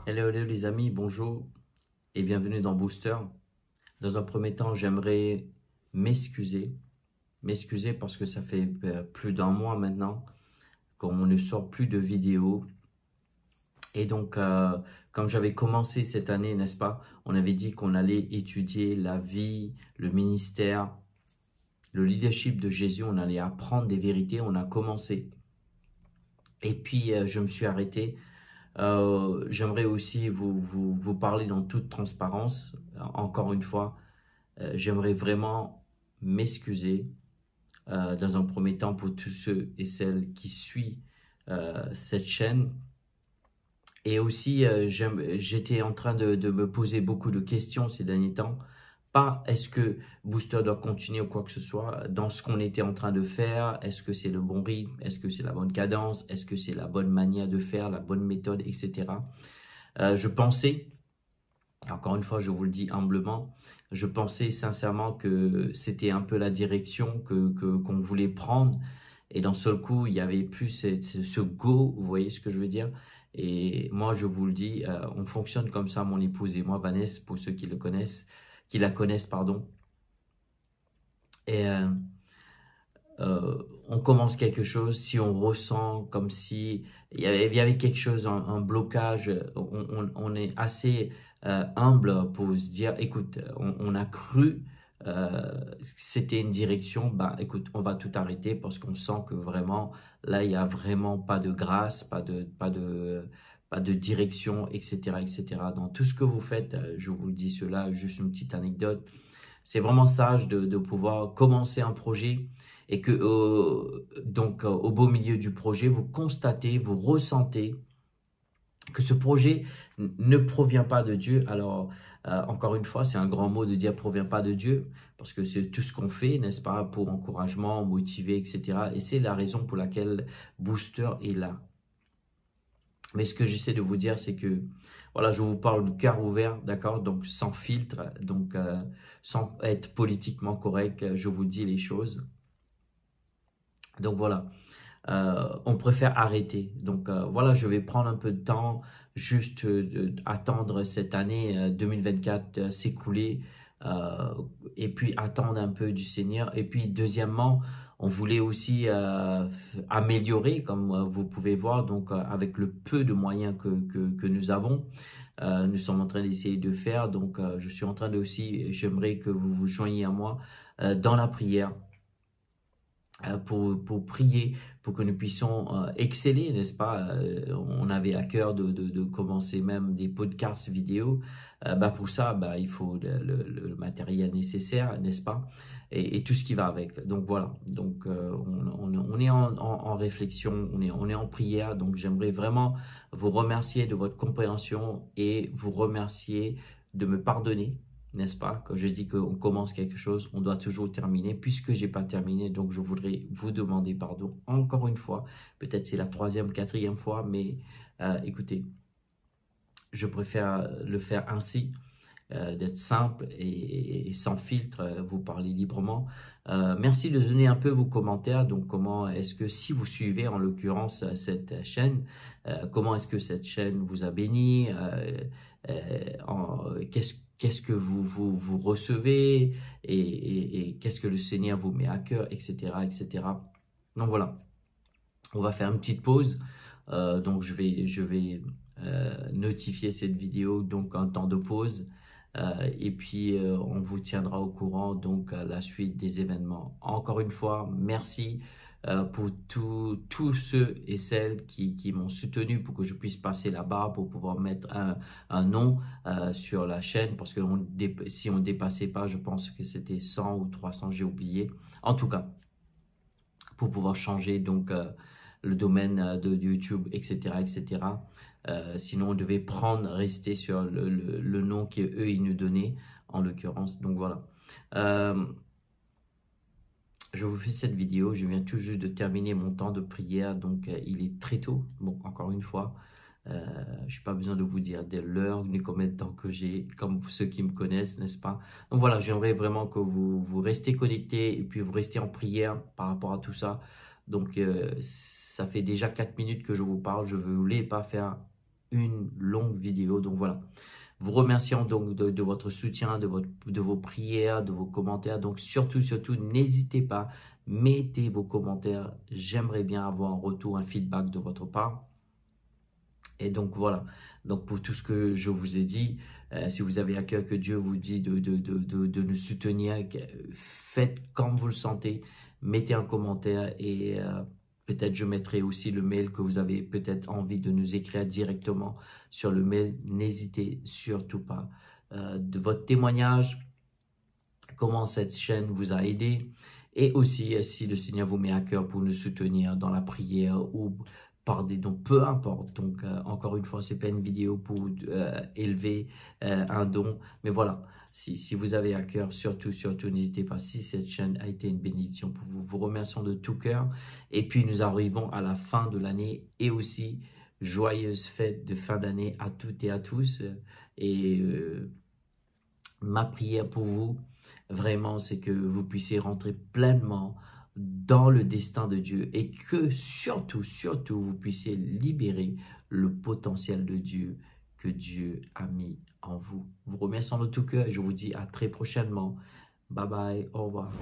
Hello, hello les amis, bonjour et bienvenue dans Booster. Dans un premier temps, j'aimerais m'excuser. M'excuser parce que ça fait plus d'un mois maintenant qu'on ne sort plus de vidéos. Et donc, comme j'avais commencé cette année, n'est-ce pas, on avait dit qu'on allait étudier la vie, le ministère, le leadership de Jésus. On allait apprendre des vérités, on a commencé. Et puis, je me suis arrêté. J'aimerais aussi vous parler dans toute transparence. Encore une fois, j'aimerais vraiment m'excuser dans un premier temps pour tous ceux et celles qui suivent cette chaîne. Et aussi, j'étais en train de me poser beaucoup de questions ces derniers temps. Pas est-ce que Booster doit continuer ou quoi que ce soit dans ce qu'on était en train de faire. Est-ce que c'est le bon rythme? Est-ce que c'est la bonne cadence? Est-ce que c'est la bonne manière de faire, la bonne méthode, etc. Je pensais, encore une fois, je vous le dis humblement, je pensais sincèrement que c'était un peu la direction qu'on voulait prendre. Et d'un seul coup, il y avait plus ce go, vous voyez ce que je veux dire? Et moi, je vous le dis, on fonctionne comme ça, mon épouse et moi, Vanessa, pour ceux qui le connaissent, qui la connaissent, pardon. Et on commence quelque chose, si on ressent comme si il y avait quelque chose, un blocage, on est assez humble pour se dire, écoute, on a cru que c'était une direction, bah écoute, on va tout arrêter parce qu'on sent que vraiment, là, il n'y a vraiment pas de grâce, pas de direction, etc., etc. Dans tout ce que vous faites, je vous le dis cela, juste une petite anecdote, c'est vraiment sage de pouvoir commencer un projet et que donc au beau milieu du projet, vous constatez, vous ressentez que ce projet ne provient pas de Dieu. Alors, encore une fois, c'est un grand mot de dire provient pas de Dieu, parce que c'est tout ce qu'on fait, n'est-ce pas, pour encouragement, motiver, etc. Et c'est la raison pour laquelle Booster est là. Mais ce que j'essaie de vous dire, c'est que, voilà, je vous parle du cœur ouvert, d'accord, donc sans filtre, donc sans être politiquement correct, je vous dis les choses. Donc voilà, on préfère arrêter. Donc voilà, je vais prendre un peu de temps, juste attendre cette année 2024 s'écouler, euh, et puis attendre un peu du Seigneur. Et puis deuxièmement, on voulait aussi améliorer, comme vous pouvez voir, donc avec le peu de moyens que nous avons. Nous sommes en train d'essayer de faire, donc je suis en train de aussi, j'aimerais que vous vous joigniez à moi dans la prière pour prier, pour que nous puissions exceller, n'est-ce pas? On avait à cœur de commencer même des podcasts vidéo. Bah pour ça, bah, il faut le matériel nécessaire, n'est-ce pas? Et tout ce qui va avec. Donc voilà, donc on est en réflexion, on est en prière. Donc j'aimerais vraiment vous remercier de votre compréhension et vous remercier de me pardonner, n'est-ce pas? Quand je dis qu'on commence quelque chose, on doit toujours terminer. Puisque j'ai pas terminé, donc je voudrais vous demander pardon encore une fois. Peut-être c'est la troisième, quatrième fois, mais écoutez, je préfère le faire ainsi, d'être simple et sans filtre, vous parler librement. Merci de donner un peu vos commentaires. Donc, comment est-ce que si vous suivez en l'occurrence cette chaîne, comment est-ce que cette chaîne vous a béni? Qu'est-ce que vous recevez et qu'est-ce que le Seigneur vous met à cœur, etc., etc. Donc voilà, on va faire une petite pause. Donc je vais notifier cette vidéo, donc un temps de pause. Et puis on vous tiendra au courant donc à la suite des événements. Encore une fois, merci pour tous ceux et celles qui m'ont soutenu pour que je puisse passer la barre pour pouvoir mettre un nom sur la chaîne, parce que si on dépassait pas, je pense que c'était 100 ou 300, j'ai oublié. En tout cas, pour pouvoir changer donc le domaine de YouTube, etc., etc. Sinon, on devait rester sur le nom qu'eux, ils nous donnaient, en l'occurrence. Donc voilà. Je vous fais cette vidéo. Je viens tout juste de terminer mon temps de prière. Donc, il est très tôt. Bon, encore une fois, je n'ai pas besoin de vous dire de l'heure ni combien de temps que j'ai, comme ceux qui me connaissent, n'est-ce pas? Donc voilà, j'aimerais vraiment que vous restez connectés et puis vous restez en prière par rapport à tout ça. Donc, ça fait déjà 4 minutes que je vous parle. Je ne voulais pas faire une longue vidéo. Donc voilà, vous remercions donc de votre soutien, de vos prières, de vos commentaires. Donc surtout, n'hésitez pas, mettez vos commentaires. J'aimerais bien avoir un retour, un feedback de votre part. Et donc voilà, donc pour tout ce que je vous ai dit, si vous avez à cœur que Dieu vous dit de nous soutenir, faites comme vous le sentez, mettez un commentaire et peut-être je mettrai aussi le mail que vous avez peut-être envie de nous écrire directement sur le mail. N'hésitez surtout pas. De votre témoignage, comment cette chaîne vous a aidé et aussi si le Seigneur vous met à cœur pour nous soutenir dans la prière ou par des dons, peu importe. Donc encore une fois, c'est pas une vidéo pour élever un don, mais voilà, si vous avez à cœur, surtout n'hésitez pas. Si cette chaîne a été une bénédiction pour vous, vous remercions de tout cœur. Et puis nous arrivons à la fin de l'année et aussi joyeuses fêtes de fin d'année à toutes et à tous. Et ma prière pour vous, vraiment, c'est que vous puissiez rentrer pleinement dans le destin de Dieu et que surtout, vous puissiez libérer le potentiel de Dieu que Dieu a mis en vous. Vous remercions de tout cœur et je vous dis à très prochainement. Bye bye, au revoir.